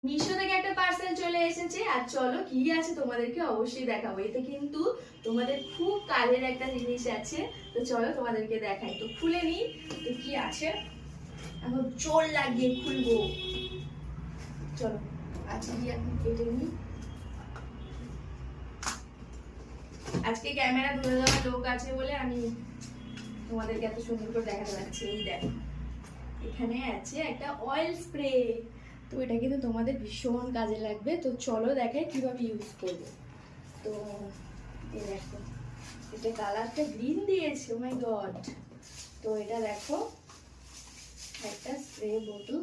মিশো থেকে একটা পার্সেল চলে এসেছে আর চলো কি আছে তোমাদেরকে অবশ্যই দেখাবো। এতে কিন্তু তোমাদের খুব কাজের একটা জিনিস আছে, তো চলো তোমাদেরকে দেখাই। তো খুলে নি তো কি আছে, এখন জোর লাগিয়ে খুলবো। চলো আজকে কি এখন কেটে নি। আজকে ক্যামেরা ধরে দেওয়ার লোক আছে বলে আমি তোমাদেরকে এত সুন্দর করে দেখাতে পারছি। এই দেখো এখানে আছে একটা অয়েল স্প্রে, তো এটা কিন্তু তোমাদের ভীষণ কাজে লাগবে। তো চলো দেখাই কিভাবে ইউজ করবে। তো এই দেখো এটা কালারটা গ্রিন দিয়েছে, ও মাই গড। তো এটা দেখো একটা স্প্রে বোতল।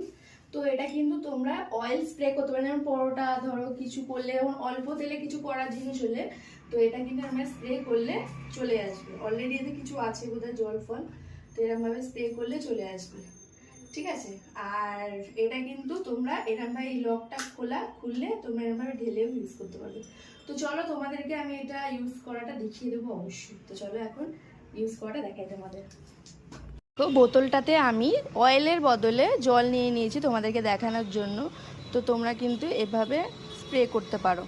তো এটা কিন্তু তোমরা অয়েল স্প্রে করতে পারো, যেমন পরোটা ধরো কিছু করলে, যেমন অল্প তেলে কিছু করার জিনিস হলে তো এটা কিন্তু আমরা স্প্রে করলে চলে আসবে। অলরেডি এতে কিছু আছে বোধহয় জল ফল, তো এরকমভাবে স্প্রে করলে চলে আসবে, ঠিক আছে। আর এটা কিন্তু তোমরা এরকমভাবে এই লকটা খুললে তোমরা এরকমভাবে ঢেলেও ইউজ করতে পারবে। তো চলো তোমাদেরকে আমি এটা ইউজ করাটা দেখিয়ে দেবো অবশ্যই। তো চলো এখন ইউজ করাটা দেখাই তোমাদের। তো বোতলটাতে আমি অয়েলের বদলে জল নিয়ে নিয়েছি তোমাদেরকে দেখানোর জন্য। তো তোমরা কিন্তু এভাবে স্প্রে করতে পারো।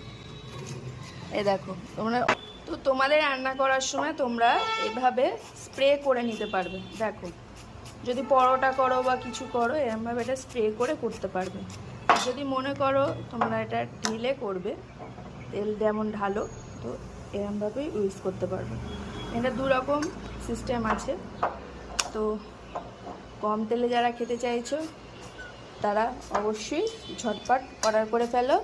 এ দেখো তোমরা, তো তোমাদের রান্না করার সময় তোমরা এভাবে স্প্রে করে নিতে পারবে। দেখো যদি পরোটা করো বা কিছু করো এরমভাবে এটা স্প্রে করে করতে পারবে। যদি মনে করো তোমরা এটা ঢেলে করবে, তেল যেমন ঢালো, তো এরমভাবেই ইউজ করতে পারবে। এটা দু রকম সিস্টেম আছে। তো কম তেলে যারা খেতে চাইছো তারা অবশ্যই ঝটপট অর্ডার করে ফেলো,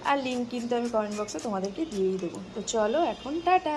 আর লিঙ্ক কিন্তু আমি কমেন্ট বক্সে তোমাদেরকে দিয়েই দেবো। তো চলো এখন টাটা।